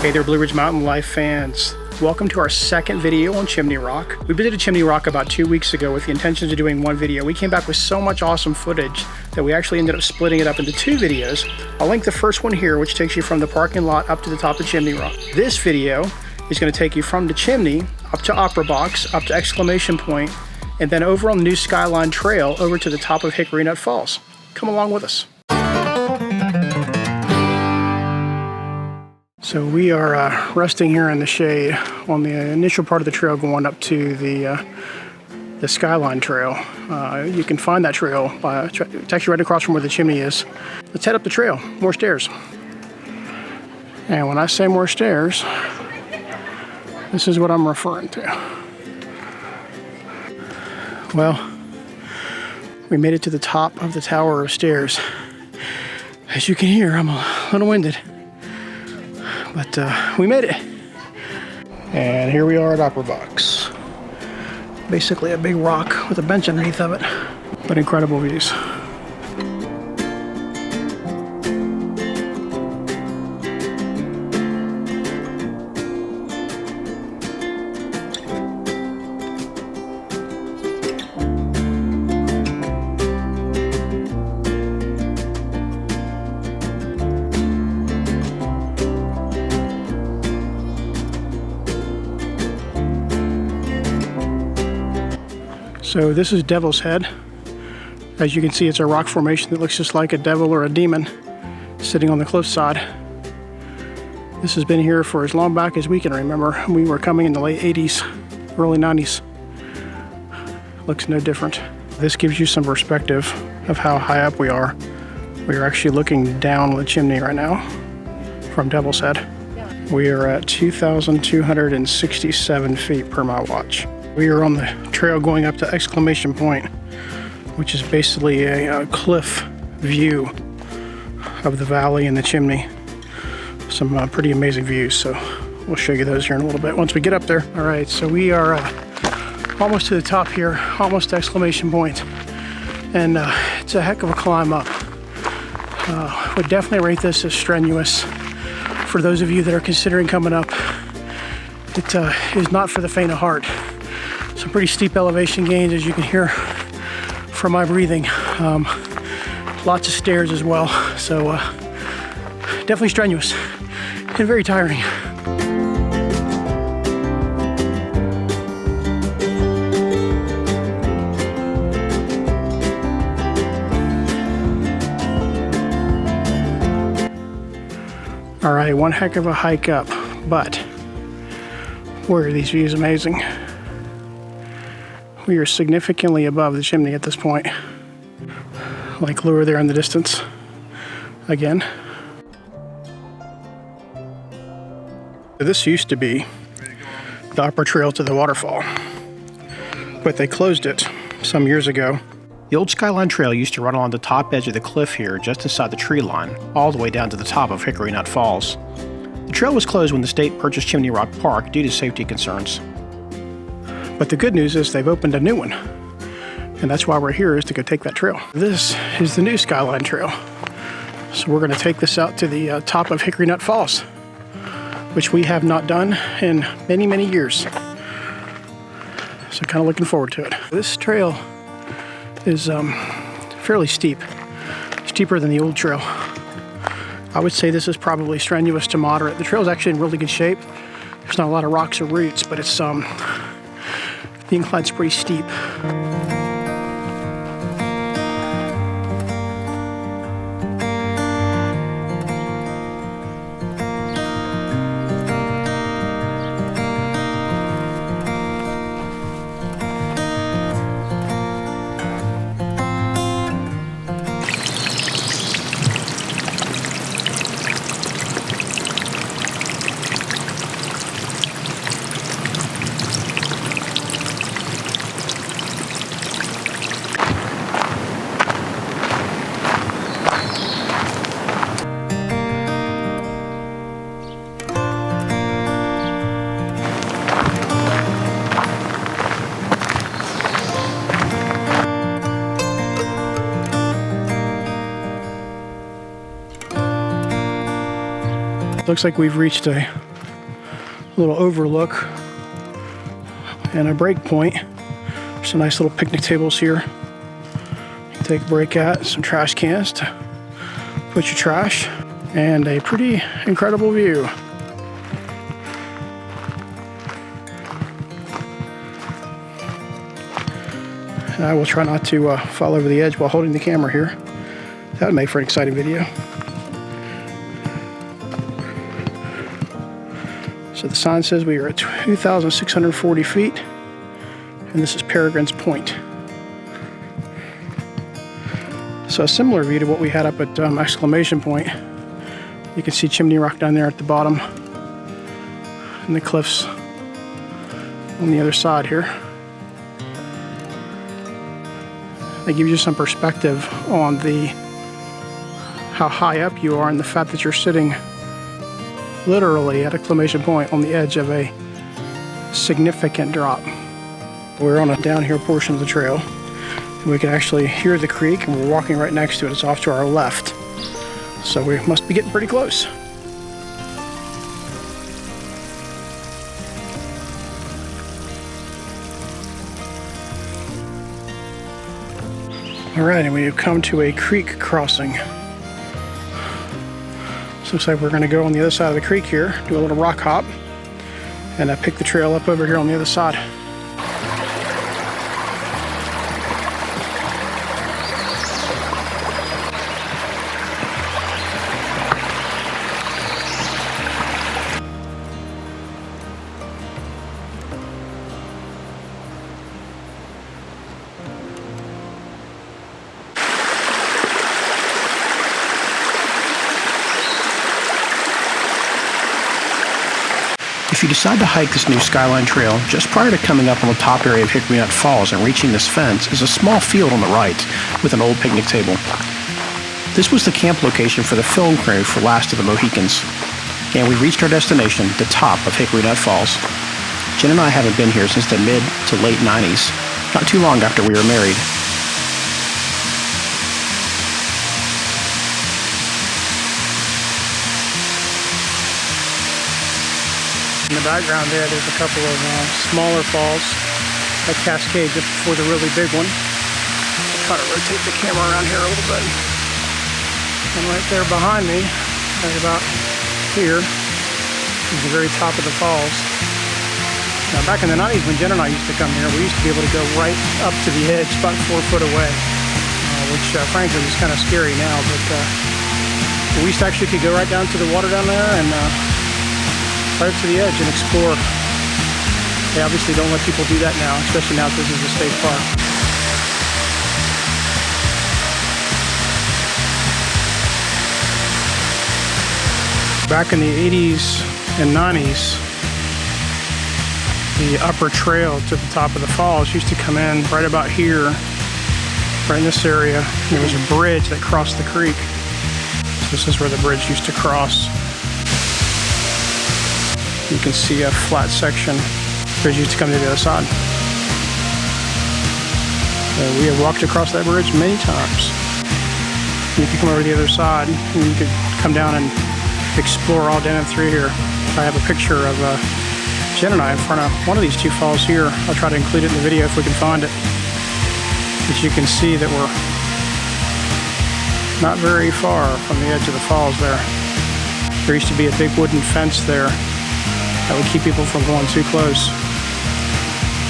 Hey there, Blue Ridge Mountain Life fans. Welcome to our second video on Chimney Rock. We visited Chimney Rock about 2 weeks ago with the intentions of doing one video. We came back with so much awesome footage that we actually ended up splitting it up into 2 videos. I'll link the first one here, which takes you from the parking lot up to the top of Chimney Rock. This video is going to take you from the chimney up to Opera Box, up to Exclamation Point, and then over on the new Skyline Trail over to the top of Hickory Nut Falls. Come along with us. So we are resting here in the shade on the initial part of the trail going up to the Skyline Trail. You can find that trail it's actually right across from where the chimney is. Let's head up the trail, more stairs. And when I say more stairs, this is what I'm referring to. Well, we made it to the top of the tower of stairs. As you can hear, I'm a little winded. But we made it. And here we are at Opera Box. Basically a big rock with a bench underneath of it, but incredible views. So this is Devil's Head. As you can see, it's a rock formation that looks just like a devil or a demon sitting on the cliffside. This has been here for as long back as we can remember. We were coming in the late 80s, early 90s. Looks no different. This gives you some perspective of how high up we are. We are actually looking down the chimney right now from Devil's Head. We are at 2,267 feet per my watch. We are on the trail going up to Exclamation Point, which is basically a cliff view of the valley and the chimney. Some pretty amazing views, so we'll show you those here in a little bit once we get up there. All right, so we are almost to the top here, almost to Exclamation Point, and it's a heck of a climb up. Would definitely rate this as strenuous. For those of you that are considering coming up, it is not for the faint of heart. Some pretty steep elevation gains, as you can hear from my breathing. Lots of stairs as well, so definitely strenuous and very tiring. All right, one heck of a hike up, but boy, are these views amazing. We are significantly above the chimney at this point. Like lower there in the distance. Again. This used to be the upper trail to the waterfall, but they closed it some years ago. The old Skyline Trail used to run along the top edge of the cliff here, just inside the tree line, all the way down to the top of Hickory Nut Falls. The trail was closed when the state purchased Chimney Rock Park due to safety concerns. But the good news is they've opened a new one, and that's why we're here, is to go take that trail. This is the new Skyline Trail. So we're gonna take this out to the top of Hickory Nut Falls, which we have not done in many, many years. So kind of looking forward to it. This trail is fairly steep, steeper than the old trail. I would say this is probably strenuous to moderate. The trail is actually in really good shape. There's not a lot of rocks or roots, but it's the incline's pretty steep. Looks like we've reached a little overlook and a break point. Some nice little picnic tables here. You can take a break at, some trash cans to put your trash, and a pretty incredible view. And I will try not to fall over the edge while holding the camera here. That would make for an exciting video. So the sign says we are at 2,640 feet, and this is Peregrine's Point. So a similar view to what we had up at Exclamation Point. You can see Chimney Rock down there at the bottom, and the cliffs on the other side here. They give you some perspective on how high up you are, and the fact that you're sitting literally at Exclamation Point on the edge of a significant drop. We're on a downhill portion of the trail, and we can actually hear the creek, and we're walking right next to it. It's off to our left, so we must be getting pretty close. Alright, and we have come to a creek crossing. So looks like we're going to go on the other side of the creek here, do a little rock hop, and pick the trail up over here on the other side. If you decide to hike this new Skyline Trail, just prior to coming up on the top area of Hickory Nut Falls and reaching this fence is a small field on the right with an old picnic table. This was the camp location for the film crew for Last of the Mohicans, and we reached our destination, the top of Hickory Nut Falls. Jen and I haven't been here since the mid to late 90s, not too long after we were married. In the background there's a couple of smaller falls that cascade just before the really big one. I'll try to rotate the camera around here a little bit. And right there behind me, right about here, is the very top of the falls. Now back in the 90s when Jen and I used to come here, we used to be able to go right up to the edge about 4 foot away, which frankly is kind of scary now, but we used to actually could go right down to the water down there and right up to the edge and explore. They obviously don't let people do that now, especially now that this is a state park. Back in the 80s and 90s, the upper trail to the top of the falls used to come in right about here, right in this area. There was a bridge that crossed the creek. So this is where the bridge used to cross. You can see a flat section. Bridge used to come to the other side. We have walked across that bridge many times. You could come over to the other side, and you could come down and explore all down and through here. I have a picture of Jen and I in front of one of these two falls here. I'll try to include it in the video if we can find it. As you can see that we're not very far from the edge of the falls there. There used to be a big wooden fence there that would keep people from going too close.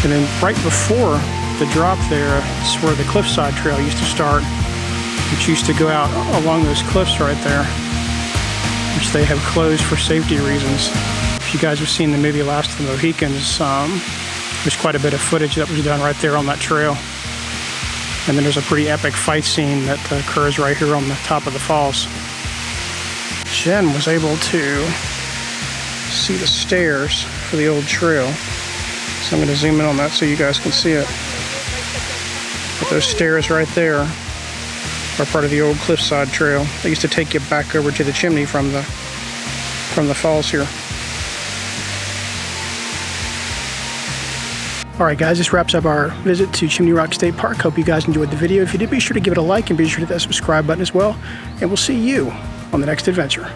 And then right before the drop there is where the Cliffside Trail used to start, which used to go out along those cliffs right there, which they have closed for safety reasons. If you guys have seen the movie Last of the Mohicans, there's quite a bit of footage that was done right there on that trail. And then there's a pretty epic fight scene that occurs right here on the top of the falls. Jen was able to see the stairs for the old trail. So I'm going to zoom in on that so you guys can see it. But those stairs right there are part of the old Cliffside Trail. They used to take you back over to the chimney from the falls here. Alright guys, this wraps up our visit to Chimney Rock State Park. Hope you guys enjoyed the video. If you did, be sure to give it a like and be sure to hit that subscribe button as well. And we'll see you on the next adventure.